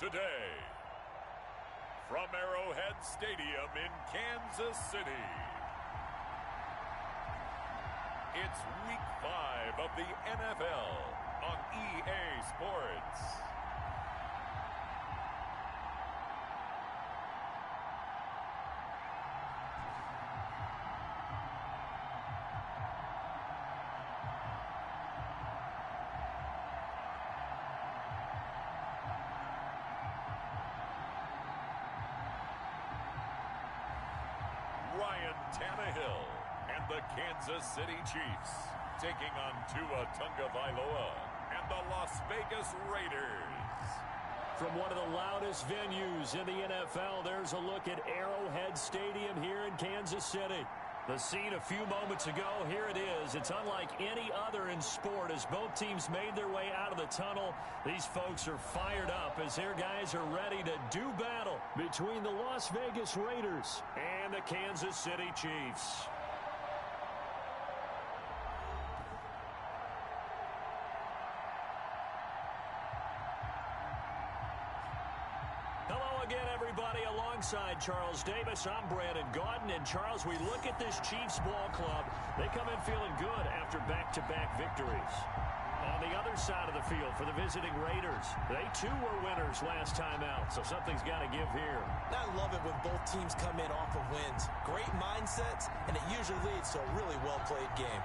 today. From Arrowhead Stadium in Kansas City, it's Week 5 of the NFL on EA Sports. Tannehill and the Kansas City Chiefs taking on Tua Tagovailoa and the Las Vegas Raiders. From one of the loudest venues in the NFL, there's a look at Arrowhead Stadium here in Kansas City. The scene a few moments ago, here it is. It's unlike any other in sport as both teams made their way out of the tunnel. These folks are fired up as their guys are ready to do battle between the Las Vegas Raiders and the Kansas City Chiefs. Everybody, alongside Charles Davis, I'm Brandon Gaudin. And Charles, we look at this Chiefs ball club. They come in feeling good after back-to-back victories. On the other side of the field for the visiting Raiders, they too were winners last time out, so something's got to give here. I love it when both teams come in off of wins. Great mindsets, and it usually leads to a really well-played game.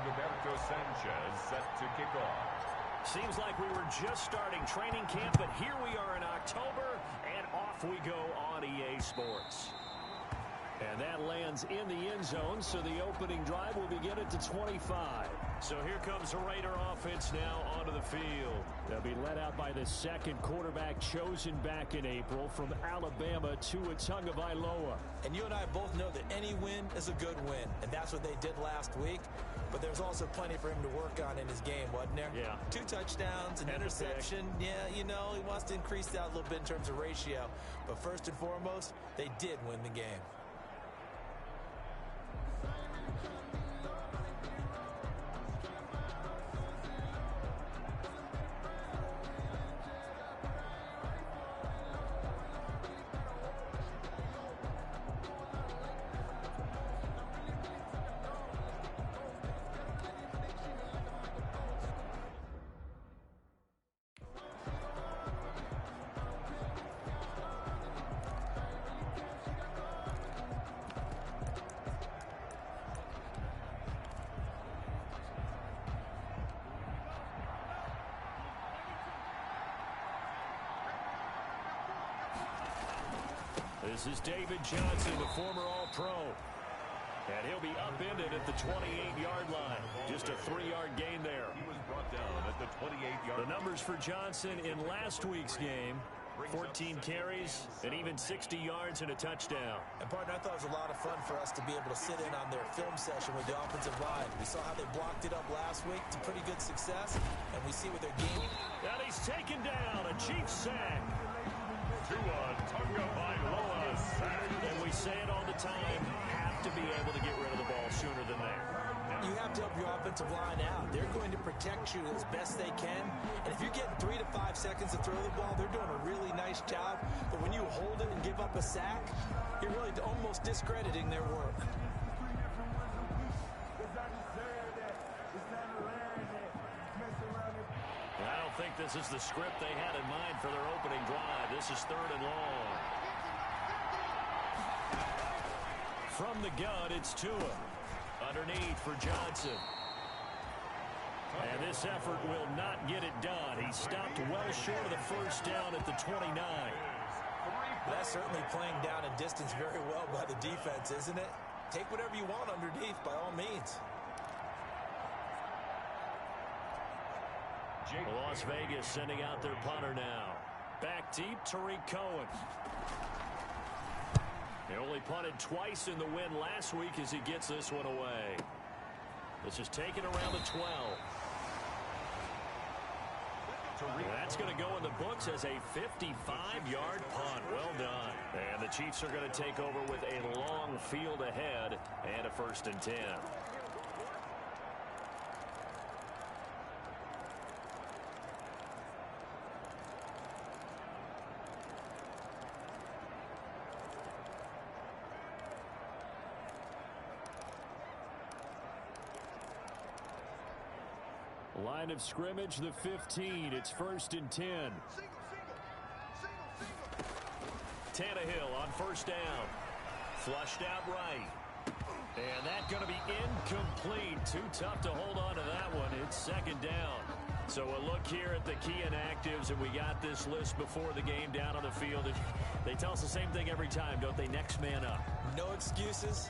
Roberto Sanchez set to kick off. Seems like we were just starting training camp, but here we are in October, and off we go on EA Sports. And that lands in the end zone, so the opening drive will begin at the 25. So here comes the Raider offense now onto the field. They'll be led out by the second quarterback chosen back in April from Alabama, Tua Tagovailoa. And you and I both know that any win is a good win, and that's what they did last week. But there's also plenty for him to work on in his game, wasn't there? Yeah. 2 touchdowns, an interception. Yeah, you know, he wants to increase that a little bit in terms of ratio. But first and foremost, they did win the game. This is David Johnson, the former All-Pro. And he'll be upended at the 28-yard line. Just a 3-yard gain there. He was brought down at the 28-yard line. The numbers for Johnson in last week's game, 14 carries and even 60 yards and a touchdown. And, partner, I thought it was a lot of fun for us to be able to sit in on their film session with the offensive line. We saw how they blocked it up last week to pretty good success, and we see with their game. And he's taken down, a Chiefs sack. Tua Tagovailoa sack. And we say it all the time, have to be able to get rid of the ball sooner than that. You have to help your offensive line out. They're going to protect you as best they can. And if you're getting 3 to 5 seconds to throw the ball, they're doing a really nice job. But when you hold it and give up a sack, you're really almost discrediting their work. I don't think this is the script they had in mind for their opening drive. This is 3rd and long. From the gun, it's Tua. Underneath for Johnson. And this effort will not get it done. He stopped well short of the first down at the 29. That's certainly playing down and distance very well by the defense, isn't it? Take whatever you want underneath by all means. Las Vegas sending out their punter now. Back deep, Tariq Cohen. He only punted twice in the win last week as he gets this one away. This is taken around the 12. That's going to go in the books as a 55-yard punt. Well done. And the Chiefs are going to take over with a long field ahead and a 1st and 10. Line of scrimmage, the 15. It's 1st and 10. Tannehill on 1st down. Flushed out right. And that's going to be incomplete. Too tough to hold on to that one. It's 2nd down. So a look here at the key inactives, and we got this list before the game down on the field. They tell us the same thing every time, don't they? Next man up. No excuses.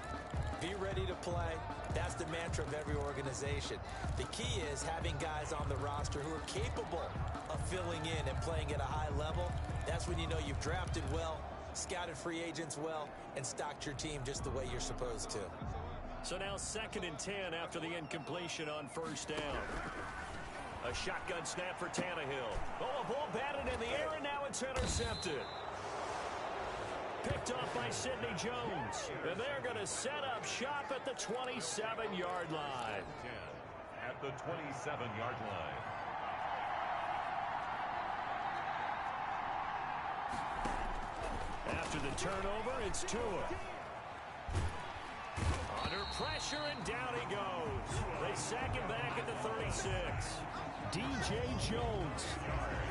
Be ready to play. That's the mantra of every organization. The key is having guys on the roster who are capable of filling in and playing at a high level. That's when you know you've drafted well, scouted free agents well, and stocked your team just the way you're supposed to. So now 2nd and 10 after the incompletion on 1st down. A shotgun snap for Tannehill. Oh, a ball batted in the air, and now it's intercepted. Picked off by Sidney Jones. And they're going to set up shop at the 27-yard line. At the 27-yard line. After the turnover, it's Tua. Under pressure, and down he goes. They sack him back at the 36. DJ Jones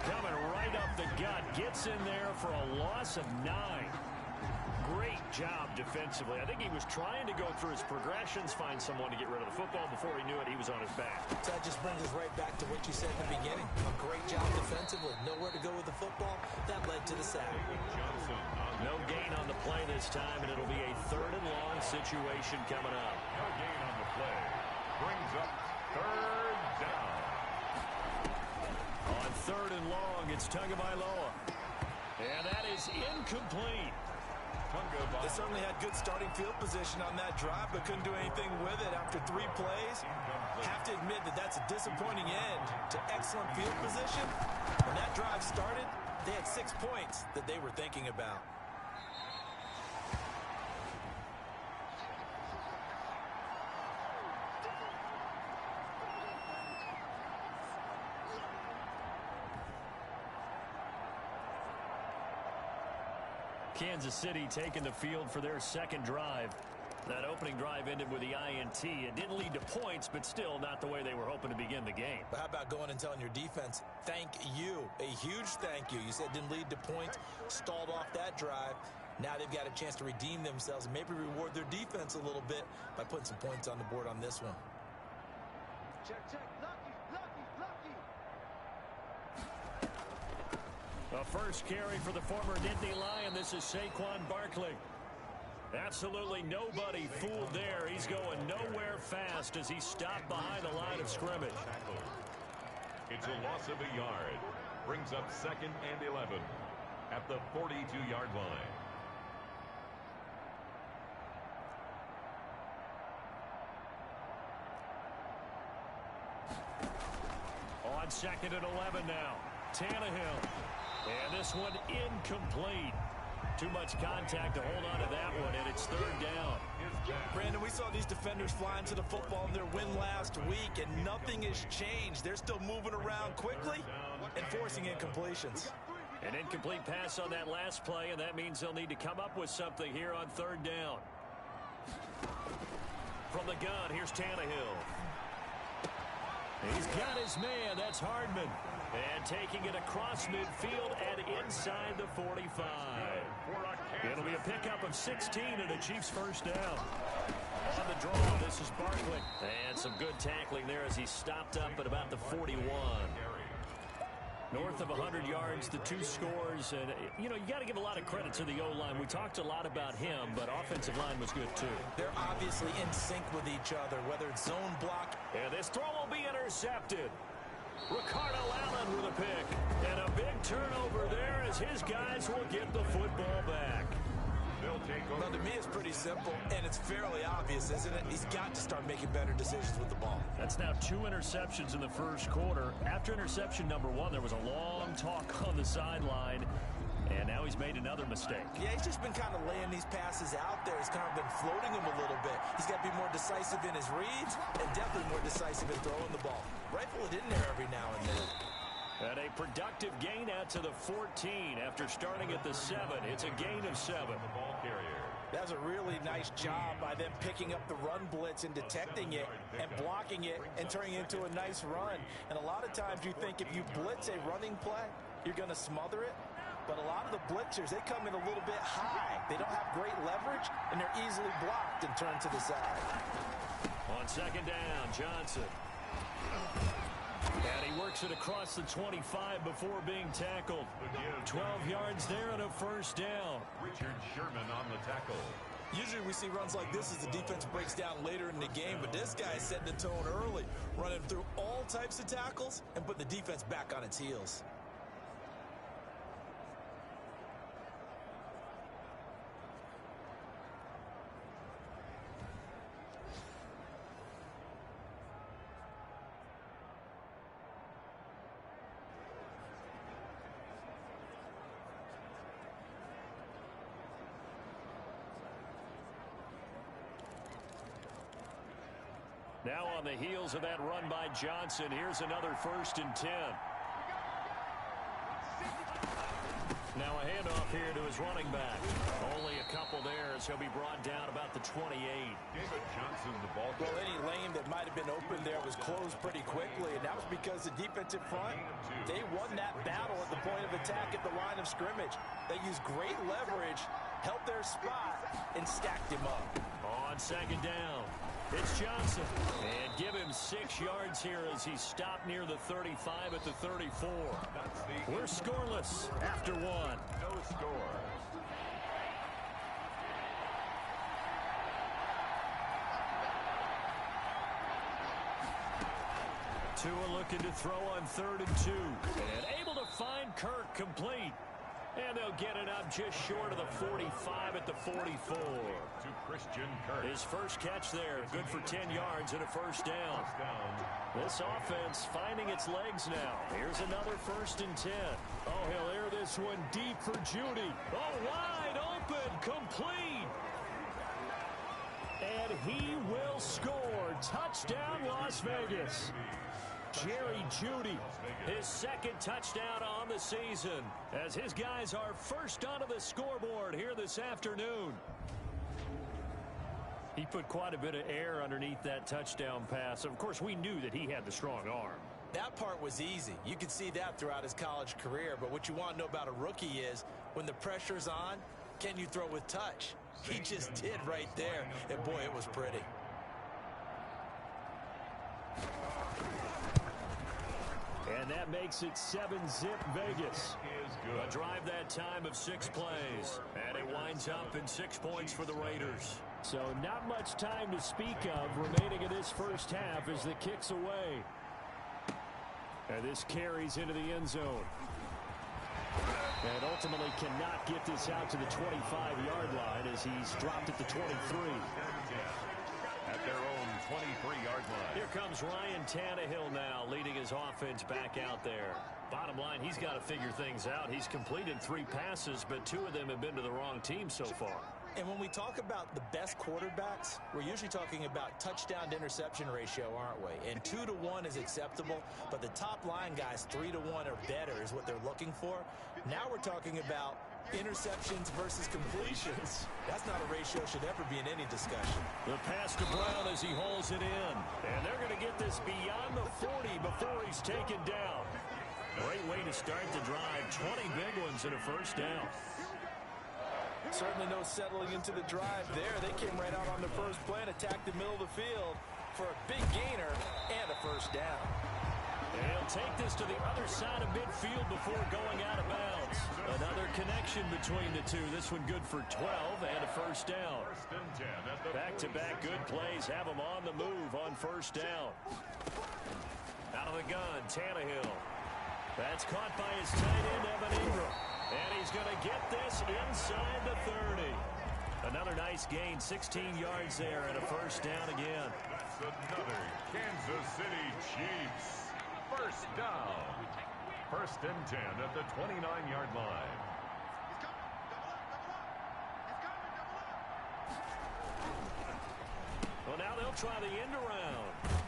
coming right up the gut. Gets in there for a loss of 9. Great job defensively. I think he was trying to go through his progressions, find someone to get rid of the football. Before he knew it, he was on his back. So that just brings us right back to what you said in the beginning. A great job defensively. Nowhere to go with the football. That led to the sack. No gain on the play this time, and it'll be a 3rd and long situation coming up. No gain on the play. Brings up 3rd down. On 3rd and long, it's Tagovailoa. And that is incomplete. They certainly had good starting field position on that drive, but couldn't do anything with it after 3 plays. Have to admit that that's a disappointing end to excellent field position. When that drive started, they had 6 points that they were thinking about. Kansas City taking the field for their 2nd drive. That opening drive ended with the INT. It didn't lead to points, but still not the way they were hoping to begin the game. But how about going and telling your defense, thank you, a huge thank you. You said it didn't lead to points, stalled off that drive. Now they've got a chance to redeem themselves and maybe reward their defense a little bit by putting some points on the board on this one. Check, check, lucky, lucky, lucky. A first carry for the former Nittany Lion. This is Saquon Barkley. Absolutely nobody fooled there. He's going nowhere fast as he stopped behind the line of scrimmage. It's a loss of a yard. Brings up 2nd and 11. at the 42-yard line. On 2nd and 11 now. Tannehill. And this one incomplete. Too much contact to hold on to that one, and it's 3rd down. Brandon, we saw these defenders fly into the football in their win last week, and nothing has changed. They're still moving around quickly and forcing incompletions. An incomplete pass on that last play, and that means they'll need to come up with something here on 3rd down. From the gun, here's Tannehill. He's got his man. That's Hardman. And taking it across midfield and inside the 45. It'll be a pickup of 16 and a Chiefs first down. On the draw, this is Barkley. And some good tackling there as he stopped up at about the 41. North of 100 yards, the 2 scores. And, you know, you got to give a lot of credit to the O-line. We talked a lot about him, but offensive line was good, too. They're obviously in sync with each other, whether it's zone block. And this throw will be intercepted. Ricardo Allen with a pick. And a big turnover there as his guys will get the football back. Well, to me, it's pretty simple, and it's fairly obvious, isn't it? He's got to start making better decisions with the ball. That's now 2 interceptions in the first quarter. After interception number 1, there was a long talk on the sideline, and now he's made another mistake. Yeah, he's just been kind of laying these passes out there. He's kind of been floating them a little bit. He's got to be more decisive in his reads and definitely more decisive in throwing the ball. Rifle it in there every now and then. And a productive gain out to the 14 after starting at the 7. It's a gain of 7. That's a really nice job by them picking up the run blitz and detecting it and blocking it and turning it into a nice run. And a lot of times you think if you blitz a running play, you're going to smother it. But a lot of the blitzers, they come in a little bit high. They don't have great leverage, and they're easily blocked and turned to the side. On 2nd down, Johnson. And he works it across the 25 before being tackled. 12 yards there and a first down. Richard Sherman on the tackle. Usually we see runs like this as the defense breaks down later in the game, but this guy is setting the tone early, running through all types of tackles and putting the defense back on its heels. Now on the heels of that run by Johnson, here's another 1st and 10. Now a handoff here to his running back. Only a couple there as he'll be brought down about the 28. David Johnson, the ball. Well, any lane that might have been open there was closed pretty quickly, and that was because the defensive front, they won that battle at the point of attack at the line of scrimmage. They used great leverage, held their spot, and stacked him up. On 2nd down, it's Johnson. And give him 6 yards here as he stopped near the 35 at the 34. We're scoreless after 1. No score. Tua looking to throw on 3rd and 2. And able to find Kirk complete. And they'll get it up just short of the 45 at the 44. To Christian Kirk. His first catch there, good for 10 yards and a first down. This offense finding its legs now. Here's another 1st and 10. Oh, he'll air this one deep for Judy. Oh, wide open, complete. And he will score. Touchdown, Las Vegas. Jerry Judy, his 2nd touchdown on the season, as his guys are first onto the scoreboard here this afternoon. He put quite a bit of air underneath that touchdown pass. Of course, we knew that he had the strong arm. That part was easy. You could see that throughout his college career. But what you want to know about a rookie is when the pressure's on, can you throw with touch? He just did right there. And, boy, it was pretty. And that makes it 7-zip Vegas. A drive that time of 6 plays. And it winds up in 6 points for the Raiders. So not much time to speak of remaining in this first half as the kick's away. And this carries into the end zone. And ultimately cannot get this out to the 25-yard line as he's dropped at the 23. At their own 23-yard line. Here comes Ryan Tannehill now, leading his offense back out there. Bottom line, he's got to figure things out. He's completed 3 passes, but 2 of them have been to the wrong team so far. And when we talk about the best quarterbacks, we're usually talking about touchdown to interception ratio, aren't we? And 2 to 1 is acceptable, but the top line guys 3 to 1 or better is what they're looking for. Now we're talking about interceptions versus completions. That's not a ratio should ever be in any discussion. The pass to Brown as he holds it in. And they're going to get this beyond the 40 before he's taken down. Great way to start the drive. 20 big ones and a first down. Certainly no settling into the drive there. They came right out on the first play and attacked the middle of the field for a big gainer and a first down. And he'll take this to the other side of midfield before going out of bounds. Another connection between the two. This one good for 12 and a first down. Back-to-back good plays have him on the move on first down. Out of the gun, Tannehill. That's caught by his tight end, Evan Ingram. And he's going to get this inside the 30. Another nice gain, 16 yards there and a first down again. That's another Kansas City Chiefs first down. First and 10 at the 29-yard line. Well, now they'll try the end around.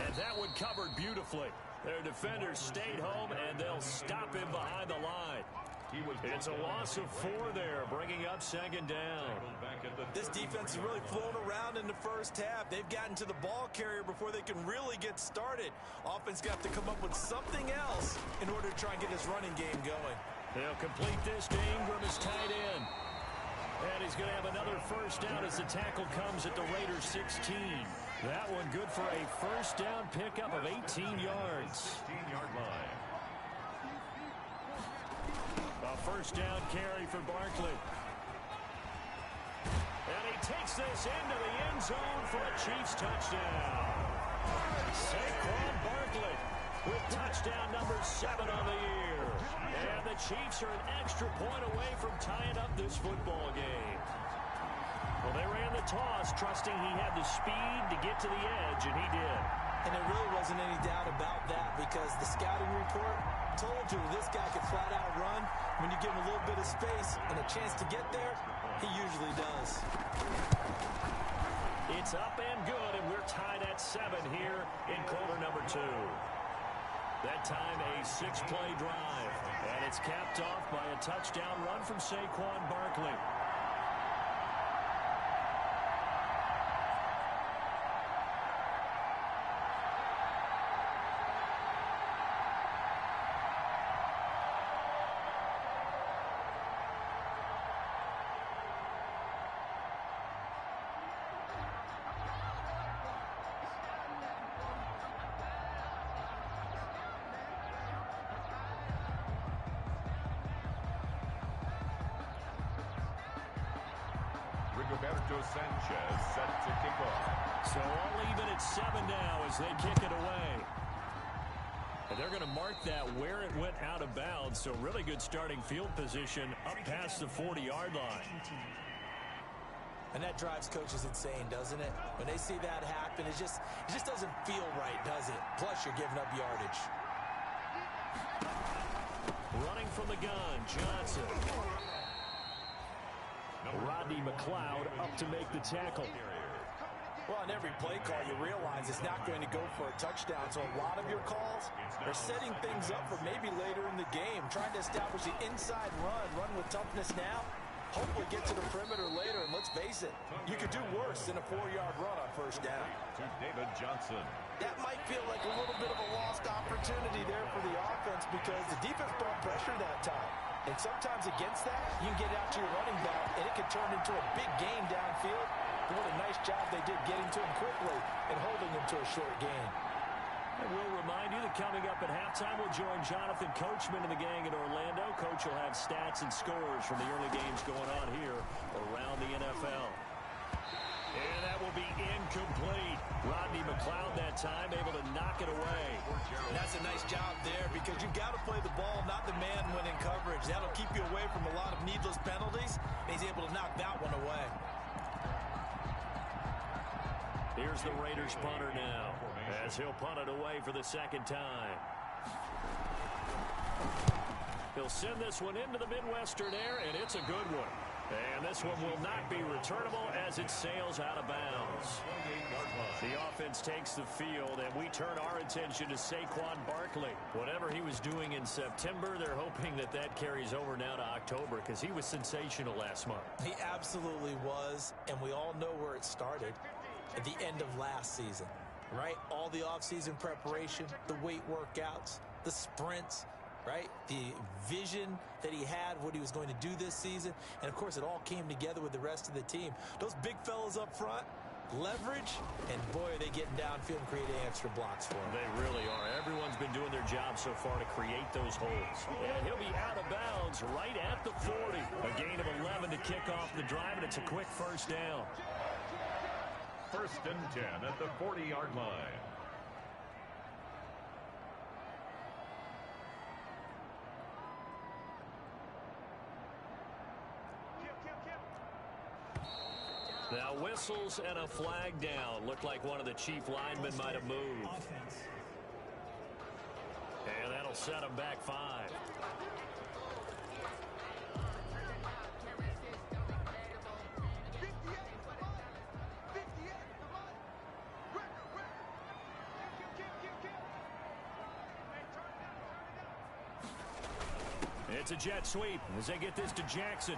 And that one covered beautifully. Their defenders stayed home, and they'll stop him behind the line. It's a loss of 4 there, bringing up second down. This defense has really flown around in the first half. They've gotten to the ball carrier before they can really get started. Offense got to come up with something else in order to try and get his running game going. They'll complete this to Ingram as tight end. And he's going to have another first down as the tackle comes at the Raiders' 16. That one good for a first down pickup of 18 yards. 16-yard line. A first down carry for Barkley. And he takes this into the end zone for a Chiefs touchdown. Saquon Barkley with touchdown number 7 on the year. And the Chiefs are an extra point away from tying up this football game. Well, they ran the toss, trusting he had the speed to get to the edge, and he did. And there really wasn't any doubt about that because the scouting report told you this guy could flat out run. When you give him a little bit of space and a chance to get there, he usually does. It's up and good, and we're tied at 7 here in quarter number 2. That time a 6-play drive, and it's capped off by a touchdown run from Saquon Barkley. Sanchez set to kick off. So all even at 7 now as they kick it away. And they're going to mark that where it went out of bounds. So really good starting field position up past the 40-yard line. And that drives coaches insane, doesn't it? When they see that happen, it just doesn't feel right, does it? Plus, you're giving up yardage. Running from the gun, Johnson. Rodney McLeod up to make the tackle. Well, on every play call, you realize it's not going to go for a touchdown. So a lot of your calls are setting things up for maybe later in the game, trying to establish the inside run with toughness now. Hopefully get to the perimeter later, and let's face it, you could do worse than a 4-yard run on first down. To David Johnson. That might feel like a little bit of a lost opportunity there for the offense because the defense brought pressure that time. And sometimes against that, you can get out to your running back, and it can turn into a big game downfield. But what a nice job they did getting to him quickly and holding him to a short gain. And we'll remind you that coming up at halftime, we'll join Jonathan Coachman and the gang in Orlando. Coach will have stats and scores from the early games going on here around the NFL. And that will be incomplete. Rodney McLeod that time able to knock it away. And that's a nice job there because you've got to play the ball, not the man when in coverage. That'll keep you away from a lot of needless penalties. And he's able to knock that one away. Here's the Raiders punter now as he'll punt it away for the second time. He'll send this one into the Midwestern air, and it's a good one. And this one will not be returnable as it sails out of bounds. The offense takes the field, and we turn our attention to Saquon Barkley. Whatever he was doing in September, they're hoping that that carries over now to October because he was sensational last month. He absolutely was, and we all know where it started at the end of last season, right? All the offseason preparation, the weight workouts, the sprints, right? The vision that he had, what he was going to do this season. And, of course, it all came together with the rest of the team. Those big fellas up front, leverage, and, boy, are they getting downfield and creating extra blocks for him. They really are. Everyone's been doing their job so far to create those holes. And he'll be out of bounds right at the 40. A gain of 11 to kick off the drive, and it's a quick first down. 1st and 10 at the 40-yard line. Now whistles and a flag down. Looked like one of the chief linemen might have moved. And that'll set him back 5. It's a jet sweep as they get this to Jackson.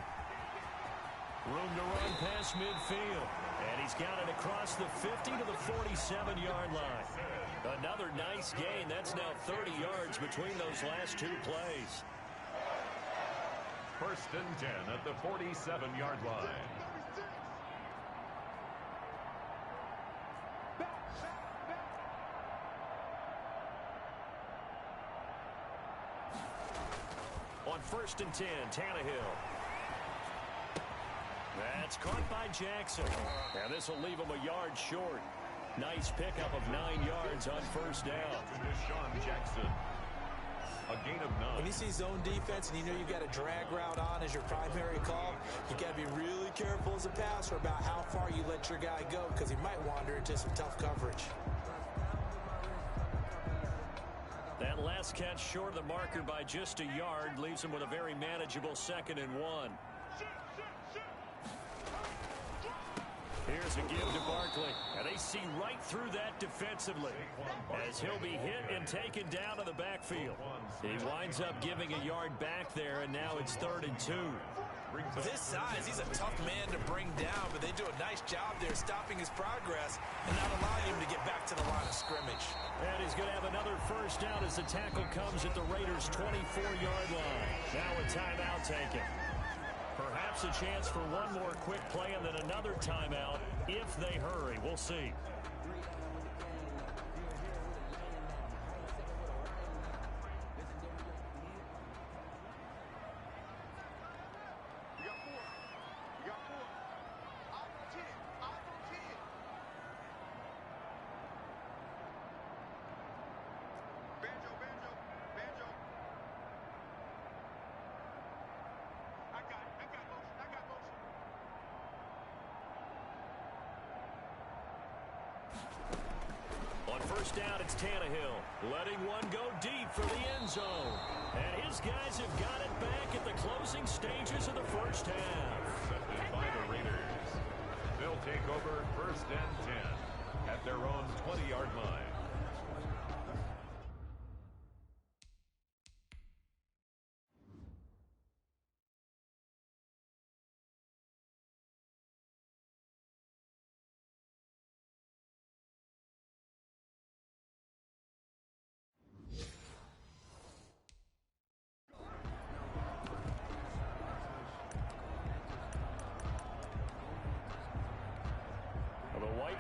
Room to run past midfield. And he's got it across the 50 to the 47-yard line. Another nice gain. That's now 30 yards between those last two plays. 1st and 10 at the 47-yard line. On 1st and 10, Tannehill. That's caught by Jackson. And this will leave him a yard short. Nice pickup of 9 yards on 1st down. Deshaun Jackson. A gain of 9. When you see zone defense and you know you've got a drag route on as your primary call, you got to be really careful as a passer about how far you let your guy go because he might wander into some tough coverage. That last catch short of the marker by just a yard leaves him with a very manageable 2nd and 1. Here's a give to Barkley, and they see right through that defensively as he'll be hit and taken down to the backfield. He winds up giving a yard back there, and now it's 3rd and 2. With his size, he's a tough man to bring down, but they do a nice job there stopping his progress and not allowing him to get back to the line of scrimmage. And he's going to have another first down as the tackle comes at the Raiders' 24-yard line. Now a timeout taken. Perhaps a chance for one more quick play and then another timeout if they hurry. We'll see. First down, it's Tannehill, letting one go deep for the end zone. And his guys have got it back at the closing stages of the first half. Accepted by the Raiders. They'll take over 1st and 10 at their own 20-yard line.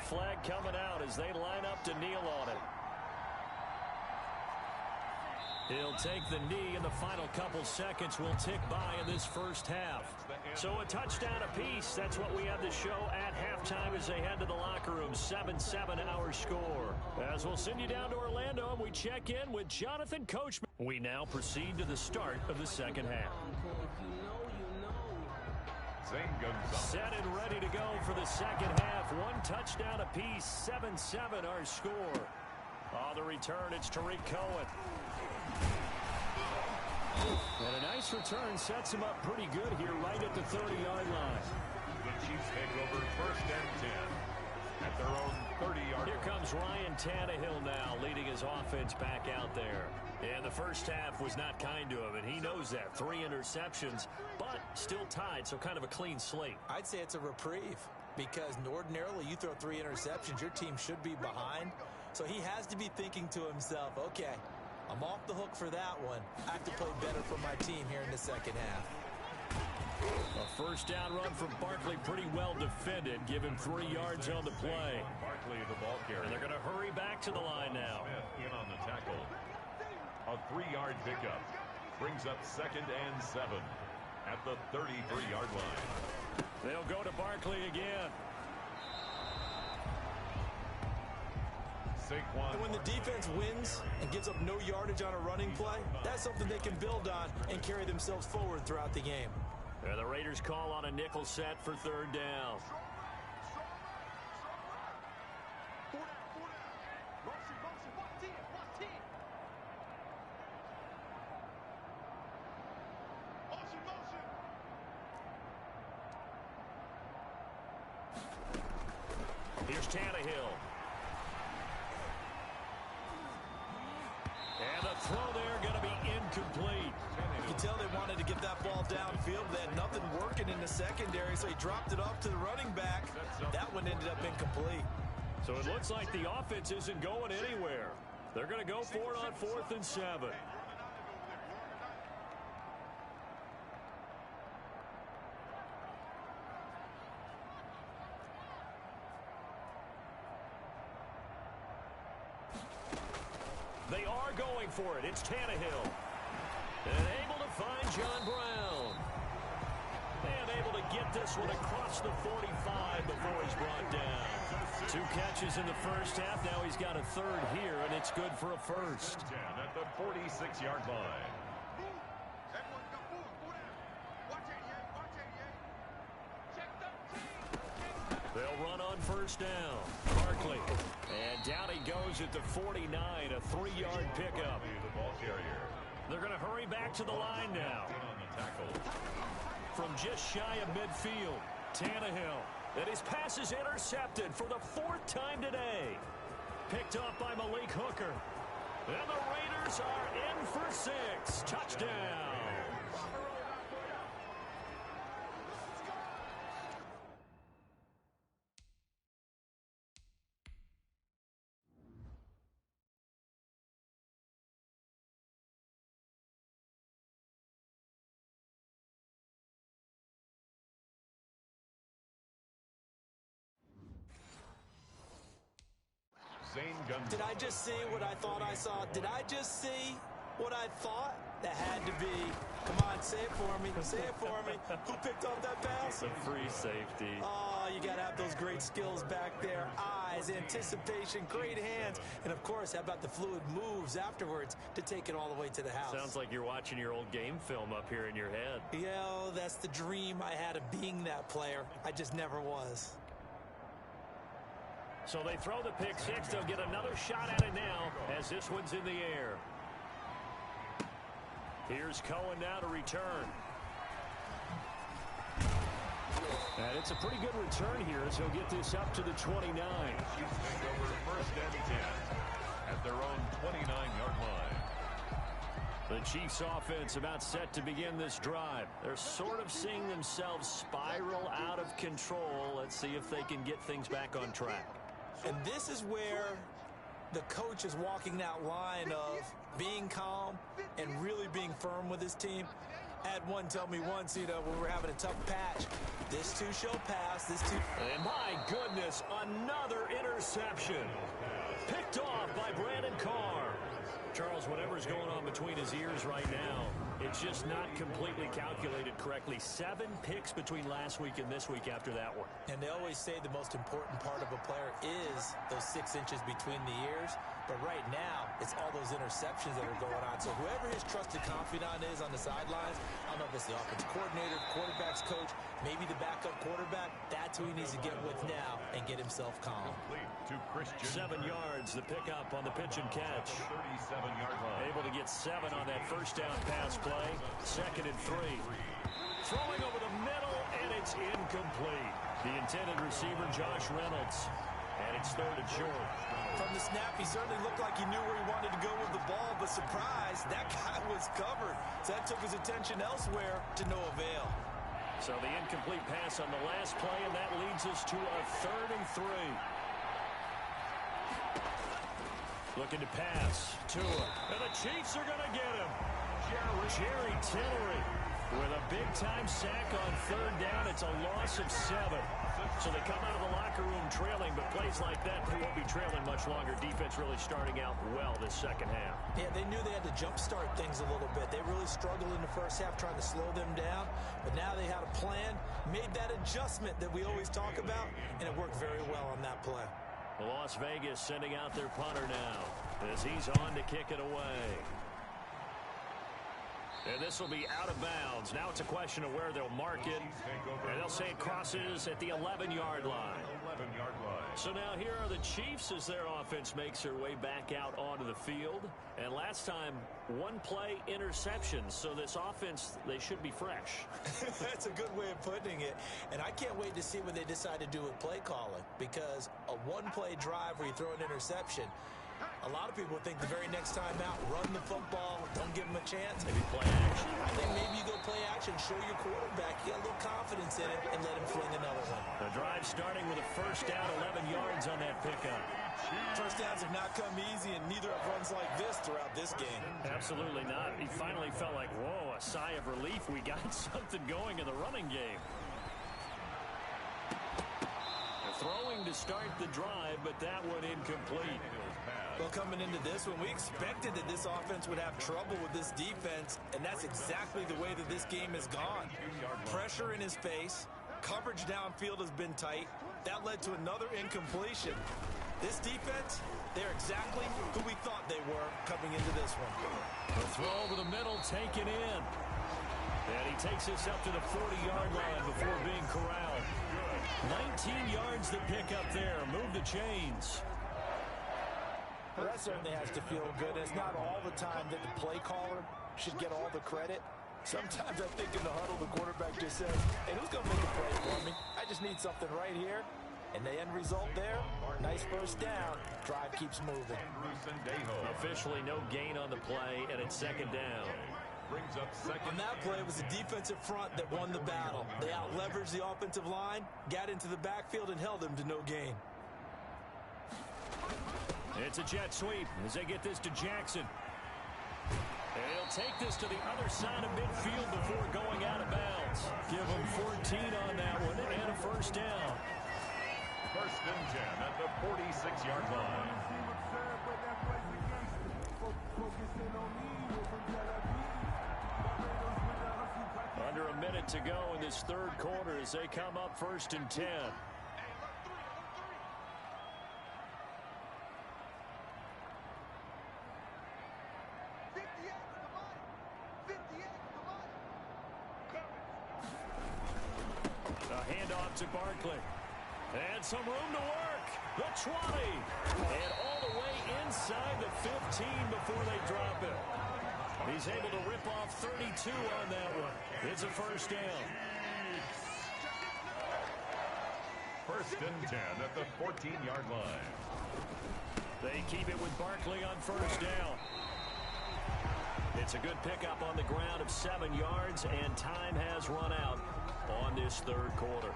Flag coming out as they line up to kneel on it. He'll take the knee, and the final couple seconds will tick by in this first half. So a touchdown apiece. That's what we have to show at halftime as they head to the locker room. 7-7 our score. As we'll send you down to Orlando and we check in with Jonathan Coachman. We now proceed to the start of the second half. Set and ready to go for the second half. One touchdown apiece. 7-7 our score. On the return, it's Tariq Cohen. And a nice return sets him up pretty good here right at the 30-yard line. The Chiefs take over 1st and 10 at their own 30-yard line. Here comes Ryan Tannehill now leading his offense back out there. And the first half was not kind to him, and he knows that. 3 interceptions, but still tied, so kind of a clean slate. I'd say it's a reprieve because ordinarily you throw 3 interceptions, your team should be behind. So he has to be thinking to himself, okay, I'm off the hook for that one. I have to play better for my team here in the second half. A first down run from Barkley, pretty well defended. Give him 3 yards on the play. Barkley, the ball carrier. And they're going to hurry back to the line now. Smith in on the tackle. A 3-yard pickup brings up 2nd and 7 at the 33-yard line. They'll go to Barkley again. And when the defense wins and gives up no yardage on a running play, that's something they can build on and carry themselves forward throughout the game. And the Raiders call on a nickel set for 3rd down. Here's Tannehill. And the throw there going to be incomplete. You can tell they wanted to get that ball downfield. They had nothing working in the secondary, so he dropped it off to the running back. That one ended up incomplete. So it looks like the offense isn't going anywhere. They're going to go for it on 4th and 7. They are going for it. It's Tannehill. And able to find John Brown. And able to get this one across the 45 before he's brought down. 2 catches in the first half. Now he's got a 3rd here, and it's good for a first. At the 46-yard line. They'll run on 1st down. Barkley. And down he goes at the 49, a 3-yard pickup. The ball carrier. They're going to hurry back to the line now. On the tackle. From just shy of midfield, Tannehill. And his pass is intercepted for the 4th time today. Picked off by Malik Hooker. And the Raiders are in for 6. Touchdown. Did I just see what I thought I saw? Did I just see what I thought? That had to be. Come on, say it for me. Say it for me. Who picked up that pass? A free safety. Oh, you got to have those great skills back there. Eyes, anticipation, great hands. And, of course, how about the fluid moves afterwards to take it all the way to the house? Sounds like you're watching your old game film up here in your head. Yeah, that's the dream I had of being that player. I just never was. So they throw the pick 6. They'll get another shot at it now as this one's in the air. Here's Cohen now to return. And it's a pretty good return here as he'll get this up to the 29. Chiefs take over 1st and 10 at their own 29-yard line. The Chiefs offense about set to begin this drive. They're sort of seeing themselves spiral out of control. Let's see if they can get things back on track. And this is where the coach is walking that line of being calm and really being firm with his team. I had one tell me once, when we were having a tough patch, this too shall pass, this too. And my goodness, another interception. Picked off by Brandon Carr. Charles, whatever's going on between his ears right now, It's just not completely calculated correctly. 7 picks between last week and this week after that one. And they always say the most important part of a player is those 6 inches between the ears. But right now, it's all those interceptions that are going on. So whoever his trusted confidant is on the sidelines, I don't know if it's the offensive coordinator, quarterback's coach, maybe the backup quarterback, that's who he needs to get with now and get himself calm. 7 yards, the pickup on the pitch and catch. 37-yard line. Able to get 7 on that first down pass play. 2nd and 3. Throwing over the middle, and it's incomplete. The intended receiver, Josh Reynolds. And it's 3rd and short. From the snap, he certainly looked like he knew where he wanted to go with the ball, but surprise, that guy was covered. So that took his attention elsewhere to no avail. So the incomplete pass on the last play, and that leads us to a 3rd and 3. Looking to pass. Tua. And the Chiefs are going to get him. Jerry Tillery with a big-time sack on 3rd down. It's a loss of 7. So they come out of the locker room trailing, but plays like that, they won't be trailing much longer. Defense really starting out well this second half. Yeah, they knew they had to jumpstart things a little bit. They really struggled in the first half trying to slow them down, but now they had a plan, made that adjustment that we always talk about, and it worked very well on that play. Las Vegas sending out their punter now as he's on to kick it away. And this will be out of bounds. Now it's a question of where they'll mark it. And they'll say it crosses at the 11-yard line. So now here are the Chiefs as their offense makes their way back out onto the field. And last time, 1-play interception. So this offense, they should be fresh. That's a good way of putting it. And I can't wait to see what they decide to do with play calling. Because a 1-play drive where you throw an interception, a lot of people think the very next time out, run the football, don't give them a chance. Maybe play action. I think maybe you go play action, show your quarterback, you got a little confidence in it, and let him fling another one. The drive starting with a first down, 11 yards on that pickup. First downs have not come easy, and neither have runs like this throughout this game. Absolutely not. He finally felt like, whoa, a sigh of relief. We got something going in the running game. Throwing to start the drive, but that one incomplete. Well, coming into this one, we expected that this offense would have trouble with this defense, and that's exactly the way that this game has gone. Pressure in his face, coverage downfield has been tight. That led to another incompletion. This defense, they're exactly who we thought they were coming into this one. The throw over the middle, taken in. And he takes this up to the 40-yard line before being corralled. 19 yards to pick up there. Move the chains. Well, that certainly has to feel good. It's not all the time that the play caller should get all the credit. Sometimes I think in the huddle, the quarterback just says, hey, who's going to make a play for me? I just need something right here. And the end result there, nice first down. Drive keeps moving. Officially no gain on the play, and it's 2nd down. On that play, it was the defensive front that won the battle. They out-leveraged the offensive line, got into the backfield, and held them to no gain. It's a jet sweep as they get this to Jackson. And he'll take this to the other side of midfield before going out of bounds. Give him 14 on that one and a first down. 1st and 10 at the 46-yard line. Under a minute to go in this 3rd quarter as they come up 1st and 10. A handoff to Barkley. And some room to work. The 20. And all the way inside the 15 before they drop it. He's able to rip off 32 on that one. It's a first down. 1st and 10 at the 14-yard line. They keep it with Barkley on first down. It's a good pickup on the ground of 7 yards, and time has run out on this 3rd quarter.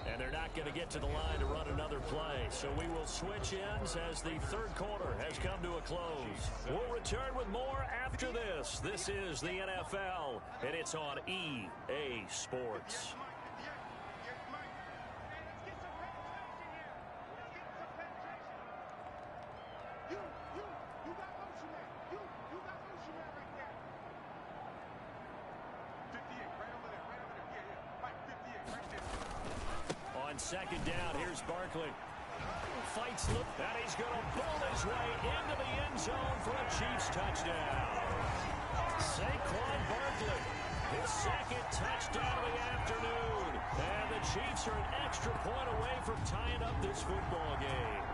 And they're not going to get get to the line to run another play. So we will switch ends as the third quarter has come to a close. We'll return with more after this. This is the NFL, and it's on EA Sports. On second down, here's Barkley. Fights, and he's going to bowl his way into the end zone for a Chiefs touchdown. Saquon Barkley, his second touchdown of the afternoon. And the Chiefs are an extra point away from tying up this football game.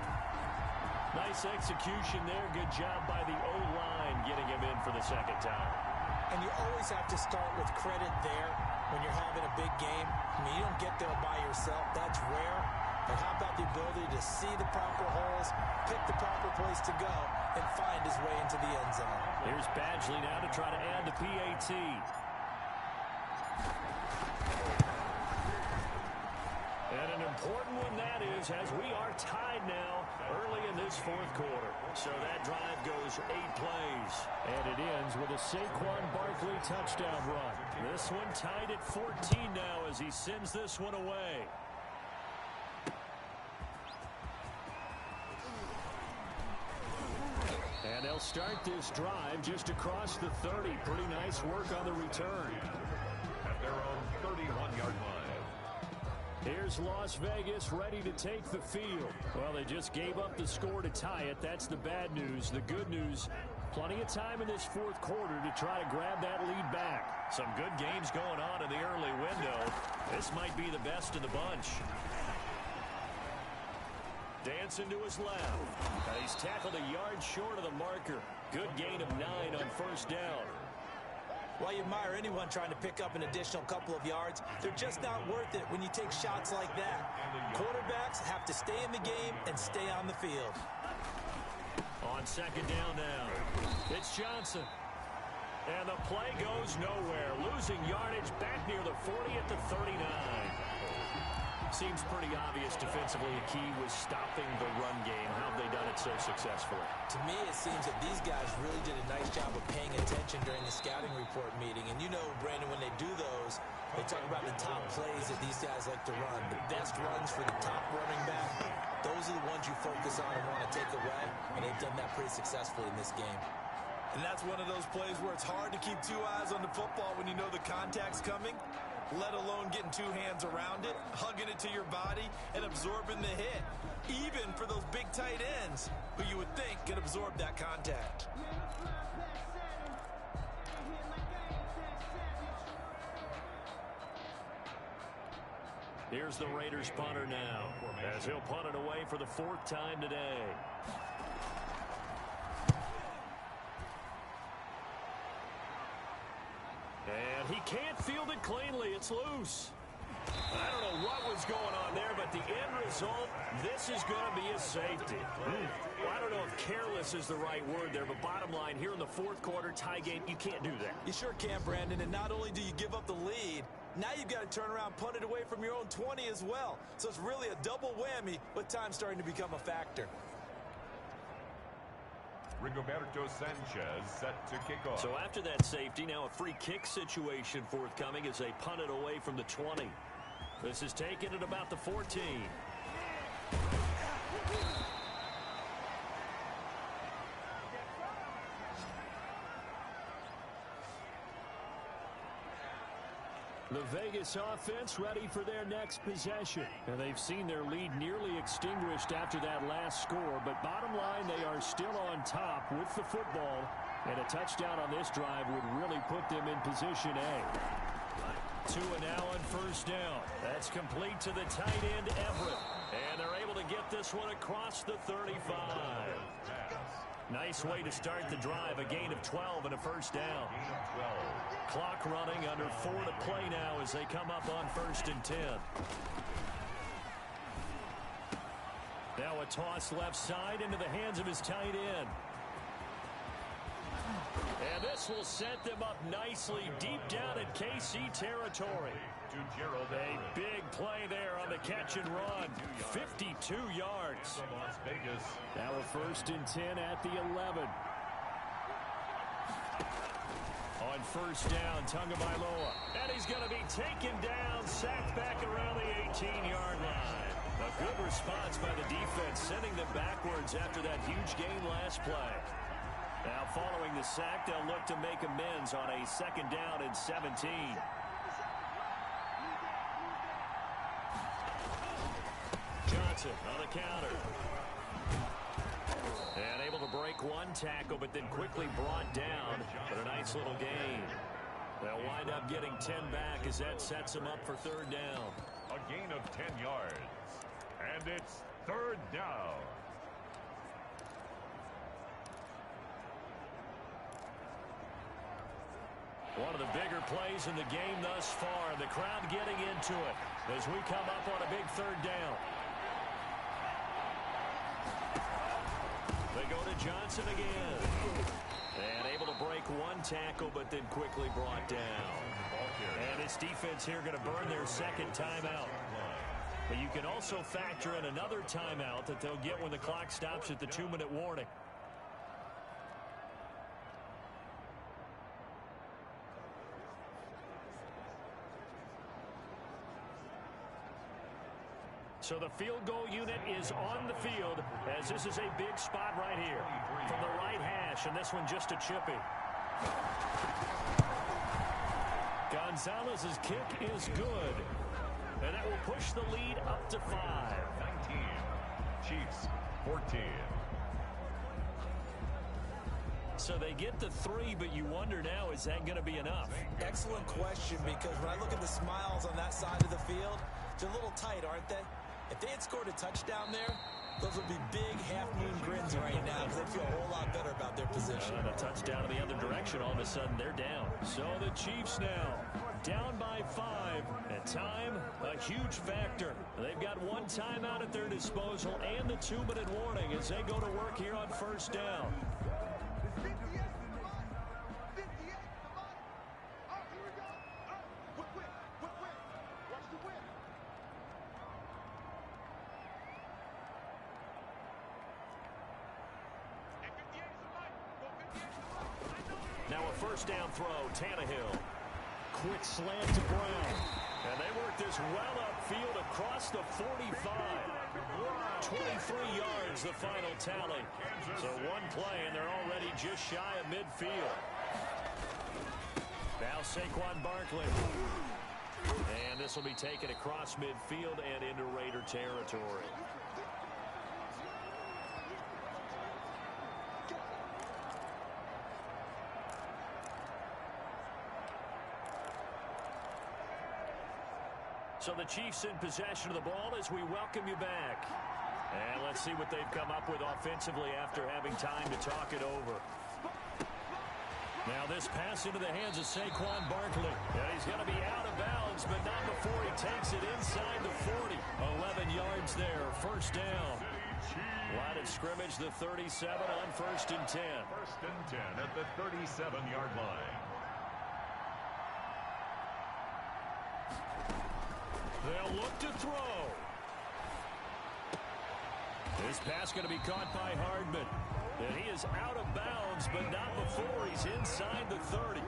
Nice execution there. Good job by the O-line getting him in for the second time. And you always have to start with credit there when you're having a big game. I mean, you don't get there by yourself. That's rare. But how about the ability to see the proper holes, pick the proper place to go, and find his way into the end zone? Here's Badgley now to try to add the PAT. And an important one that is, as we are tied now early in this fourth quarter. So that drive goes 8 plays. And it ends with a Saquon Barkley touchdown run. This one tied at 14 now as he sends this one away. And they'll start this drive just across the 30. Pretty nice work on the return. At their own 31-yard line. Here's Las Vegas ready to take the field. Well, they just gave up the score to tie it. That's the bad news. The good news, plenty of time in this fourth quarter to try to grab that lead back. Some good games going on in the early window. This might be the best of the bunch. Dancing to his left. And he's tackled a yard short of the marker. Good gain of 9 on first down. Well, you admire anyone trying to pick up an additional couple of yards. They're just not worth it when you take shots like that. Quarterbacks have to stay in the game and stay on the field. On second down now, it's Johnson. And the play goes nowhere. Losing yardage back near the 40 at the 39. Seems pretty obvious defensively a key was stopping the run game. How have they done it so successfully? To me, it seems that these guys really did a nice job of paying attention during the scouting report meeting. And you know, Brandon, when they do those, they talk about the top plays that these guys like to run. The best runs for the top running back. Those are the ones you focus on and want to take away. And they've done that pretty successfully in this game. And that's one of those plays where it's hard to keep 2 eyes on the football when you know the contact's coming, let alone getting 2 hands around it, hugging it to your body, and absorbing the hit. Even for those big tight ends who you would think could absorb that contact. Here's the Raiders punter now, as he'll punt it away for the 4th time today. And he can't field it cleanly. It's loose. I don't know what was going on there, but the end result, this is going to be a safety. Well, I don't know if careless is the right word there, but bottom line, here in the fourth quarter tie game, you can't do that. You sure can, Brandon, and not only do you give up the lead, now you've got to turn around, punt it away from your own 20 as well. So it's really a double whammy, but time's starting to become a factor. Rigoberto Sanchez set to kick off. So after that safety, now a free kick situation forthcoming as they punt it away from the 20. This is taken at about the 14. The Vegas offense ready for their next possession. And they've seen their lead nearly extinguished after that last score. But bottom line, they are still on top with the football. And a touchdown on this drive would really put them in position A. Tua now on first down. That's complete to the tight end, Everett. And they're able to get this one across the 35. Nice way to start the drive. A gain of 12 and a first down. Clock running, under 4 to play now as they come up on 1st and 10. Now a toss left side into the hands of his tight end. And this will set them up nicely deep down in KC territory. A big play there on the catch and run. 52 yards. Now a 1st and 10 at the 11. On 1st down, Tagovailoa. And he's going to be taken down, sacked back around the 18-yard line. A good response by the defense, sending them backwards after that huge gain last play. Now following the sack, they'll look to make amends on a 2nd down and 17. Johnson on the counter. And able to break one tackle, but then quickly brought down. But a nice little gain. They'll wind up getting 10 back as that sets them up for 3rd down. A gain of 10 yards. And it's 3rd down. One of the bigger plays in the game thus far. The crowd getting into it as we come up on a big 3rd down. They go to Johnson again. And able to break one tackle, but then quickly brought down. And this defense here going to burn their 2nd timeout. But you can also factor in another timeout that they'll get when the clock stops at the 2-minute warning. So the field goal unit is on the field as this is a big spot right here from the right hash, and this one just a chippy. Gonzalez's kick is good, and that will push the lead up to 5. 19. Chiefs 14. So they get the 3, but you wonder now, is that going to be enough? Excellent question, because when I look at the smiles on that side of the field, they're a little tight, aren't they? If they had scored a touchdown there, those would be big half-moon grins right now because they feel a whole lot better about their position. And a touchdown in the other direction, all of a sudden they're down. So the Chiefs now down by 5. And time, a huge factor. They've got one timeout at their disposal and the 2-minute warning as they go to work here on 1st down. Now a 1st down throw, Tannehill. Quick slant to Brown. And they work this well upfield across the 45. 23 yards, the final tally. So one play, and they're already just shy of midfield. Now Saquon Barkley. And this will be taken across midfield and into Raider territory. So the Chiefs in possession of the ball as we welcome you back. And let's see what they've come up with offensively after having time to talk it over. Now this pass into the hands of Saquon Barkley. And he's going to be out of bounds, but not before he takes it inside the 40. 11 yards there, 1st down. Line of scrimmage, the 37 on 1st and 10. 1st and 10 at the 37-yard line. They'll look to throw. This pass going to be caught by Hardman. And he is out of bounds, but not before he's inside the 30.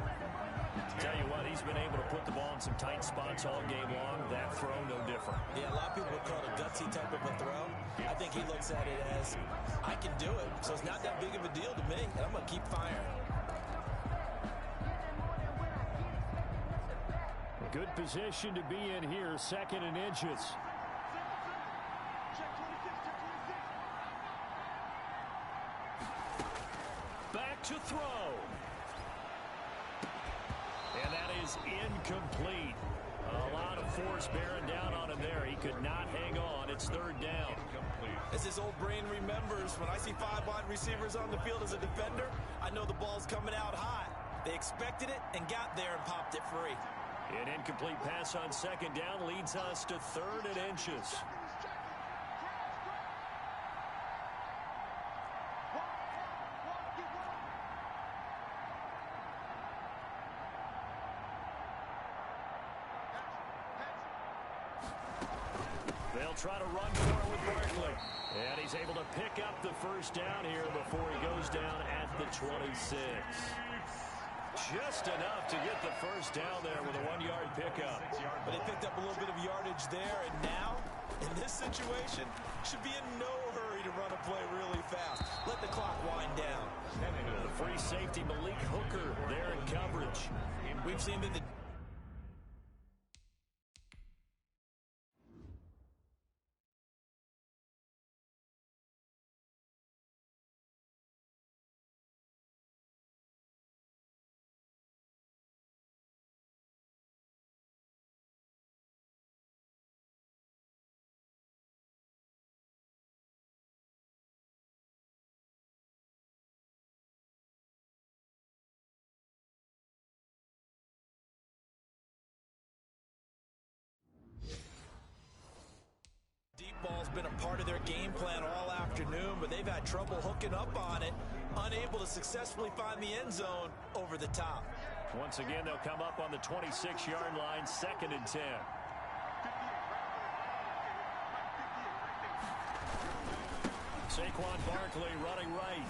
Tell you what, he's been able to put the ball in some tight spots all game long. That throw, no different. Yeah, a lot of people would call it a gutsy type of a throw. I think he looks at it as, I can do it, so it's not that big of a deal to me, and I'm going to keep firing. Good position to be in here, 2nd and inches. Back to throw. And that is incomplete. A lot of force bearing down on him there. He could not hang on. It's 3rd down. As his old brain remembers, when I see 5 wide receivers on the field as a defender, I know the ball's coming out high. They expected it and got there and popped it free. An incomplete pass on 2nd down leads us to 3rd and inches. They'll try to run more with Barkley. And he's able to pick up the first down here before he goes down at the 26. Just enough to get the first down there with a 1-yard pickup. But they picked up a little bit of yardage there, and now, in this situation, should be in no hurry to run a play really fast. Let the clock wind down. The free safety, Malik Hooker, there in coverage. We've seen that the ball's been a part of their game plan all afternoon, but they've had trouble hooking up on it, unable to successfully find the end zone over the top. Once again, they'll come up on the 26-yard line, 2nd and 10. Saquon Barkley running right.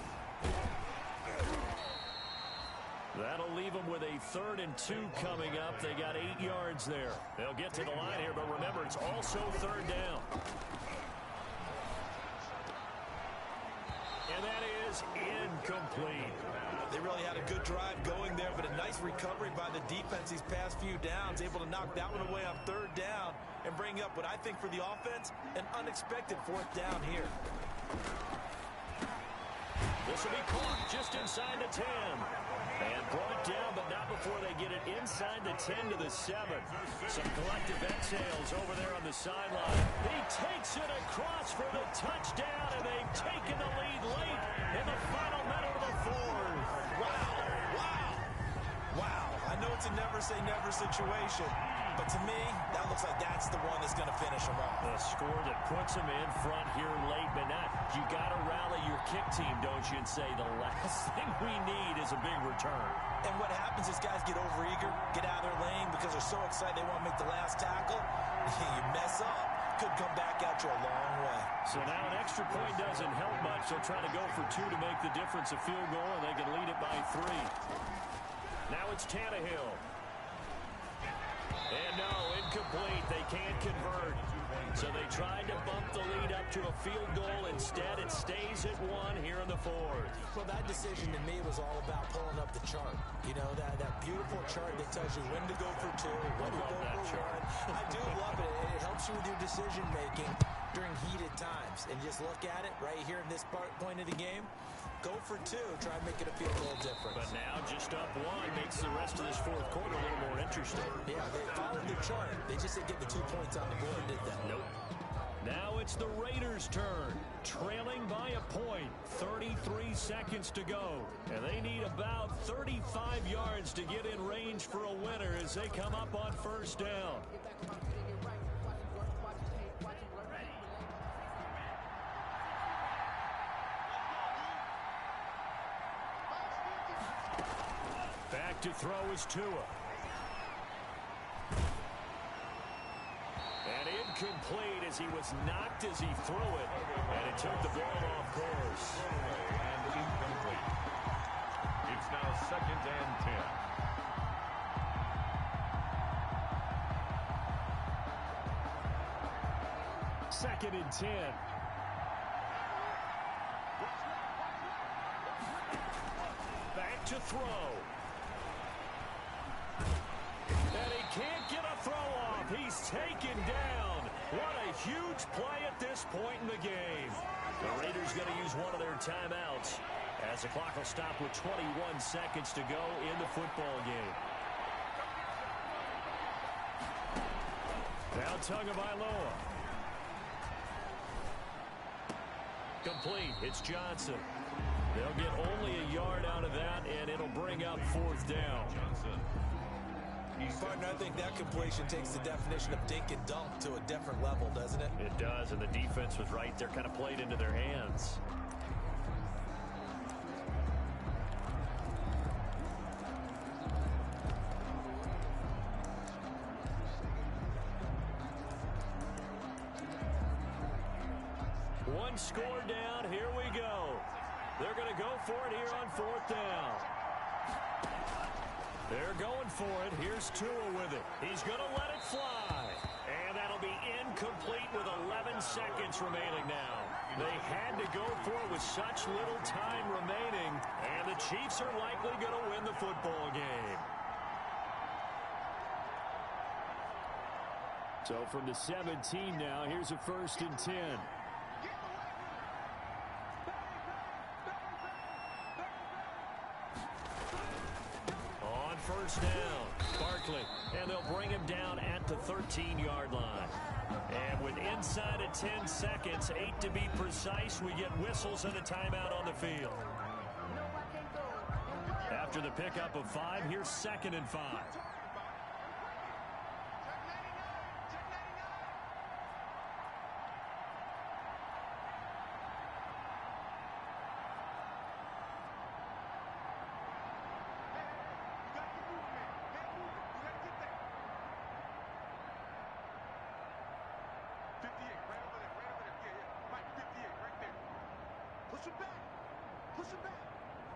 That'll leave them with a 3rd and 2 coming up. They got 8 yards there. They'll get to the line here, but remember, it's also 3rd down. And that is incomplete. They really had a good drive going there, but a nice recovery by the defense these past few downs, able to knock that one away on 3rd down and bring up what I think for the offense, an unexpected 4th down here. This will be caught just inside the 10. And brought down, but not before they get it inside the 10 to the 7. Some collective exhales over there on the sideline. He takes it across for the touchdown, and they've taken the lead late in the final minute of the 4th. Wow. I know it's a never-say-never situation, but to me, that looks like that's the one that's going to finish them off. The score that puts them in front here late, but not. You got to rally your kick team, don't you, and say the last thing we need is a big return. And what happens is guys get overeager, get out of their lane because they're so excited they want to make the last tackle. You mess up, could come back at you a long way. So now an extra point doesn't help much. They'll try to go for 2 to make the difference a field goal, and they can lead it by 3. Now it's Tannehill. And no, incomplete. They can't convert. So they tried to bump the lead up to a field goal. Instead, it stays at 1 here in the 4th. Well, that decision to me was all about pulling up the chart. You know, that beautiful chart that tells you when to go for 2, when to go for 1. I do love it. It helps you with your decision-making during heated times. And just look at it right here in this point of the game. Go for 2. Try and make it a field goal difference. But now just up 1 makes the rest of this 4th quarter a little more interesting. Yeah, they followed the chart. They just didn't get the 2 points on the board, did they? Nope. Now it's the Raiders' turn. Trailing by a point. 33 seconds to go. And they need about 35 yards to get in range for a winner as they come up on 1st down. Back to throw is Tua. And incomplete as he was knocked as he threw it. And it took the ball off course. And incomplete. It's now 2nd and 10. 2nd and 10. Back to throw. And he can't get a throw off. He's taken down. What a huge play at this point in the game. The Raiders going to use one of their timeouts as the clock will stop with 21 seconds to go in the football game. Now Tagovailoa. Complete. It's Johnson. They'll get only a yard out of that, and it'll bring up 4th down. Partner, I think that completion takes the definition of dink and dunk to a different level, doesn't it? It does, and the defense was right there, kind of played into their hands. score down. Here we go. They're going to go for it here on 4th down. They're going for it. Here's Tua with it. He's going to let it fly. And that'll be incomplete with 11 seconds remaining now. They had to go for it with such little time remaining. And the Chiefs are likely going to win the football game. So from the 17 now, here's a 1st and 10. On 1st down, Barkley, and they'll bring him down at the 13-yard line. And with inside of 10 seconds, 8 to be precise, we get whistles and a timeout on the field. After the pickup of 5, here's 2nd and 5. Push him back.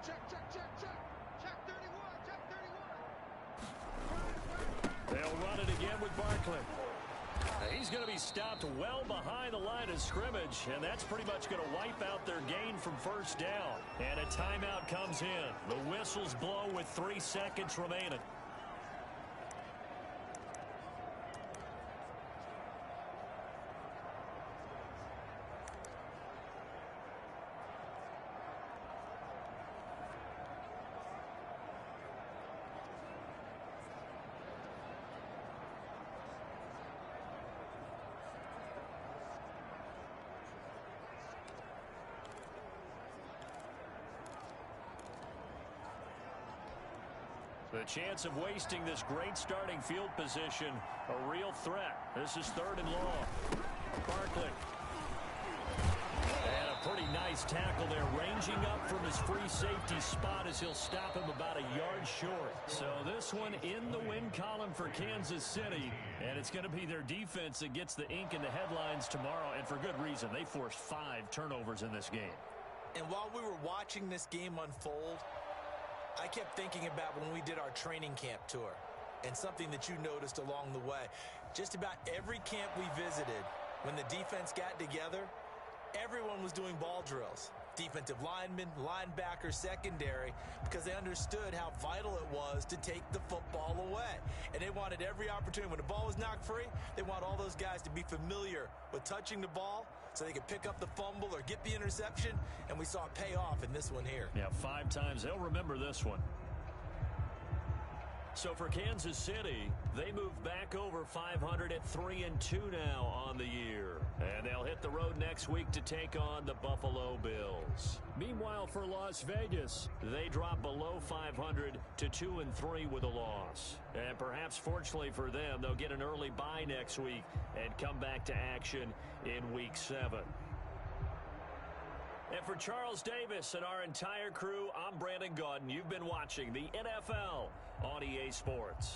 Check. Check 31. Check 31. They'll run it again with Barkley. He's going to be stopped well behind the line of scrimmage, and that's pretty much going to wipe out their gain from 1st down. And a timeout comes in. The whistles blow with 3 seconds remaining. The chance of wasting this great starting field position, a real threat. This is 3rd and long. Barkley. And a pretty nice tackle there, ranging up from his free safety spot as he'll stop him about a yard short. So this one in the win column for Kansas City, and it's going to be their defense that gets the ink in the headlines tomorrow, and for good reason. They forced 5 turnovers in this game. And while we were watching this game unfold, I kept thinking about when we did our training camp tour and something that you noticed along the way. Just about every camp we visited, when the defense got together, everyone was doing ball drills. Defensive linemen, linebackers, secondary, because they understood how vital it was to take the football away. And they wanted every opportunity. When the ball was knocked free, they want all those guys to be familiar with touching the ball so they could pick up the fumble or get the interception, and we saw it pay off in this one here. Yeah, 5 times. They'll remember this one. So for Kansas City, they move back over 500 at 3-2 now on the year. And they'll hit the road next week to take on the Buffalo Bills. Meanwhile, for Las Vegas, they drop below 500 to 2-3 with a loss. And perhaps fortunately for them, they'll get an early bye next week and come back to action in Week 7. And for Charles Davis and our entire crew, I'm Brandon Gaudin. You've been watching the NFL on EA Sports.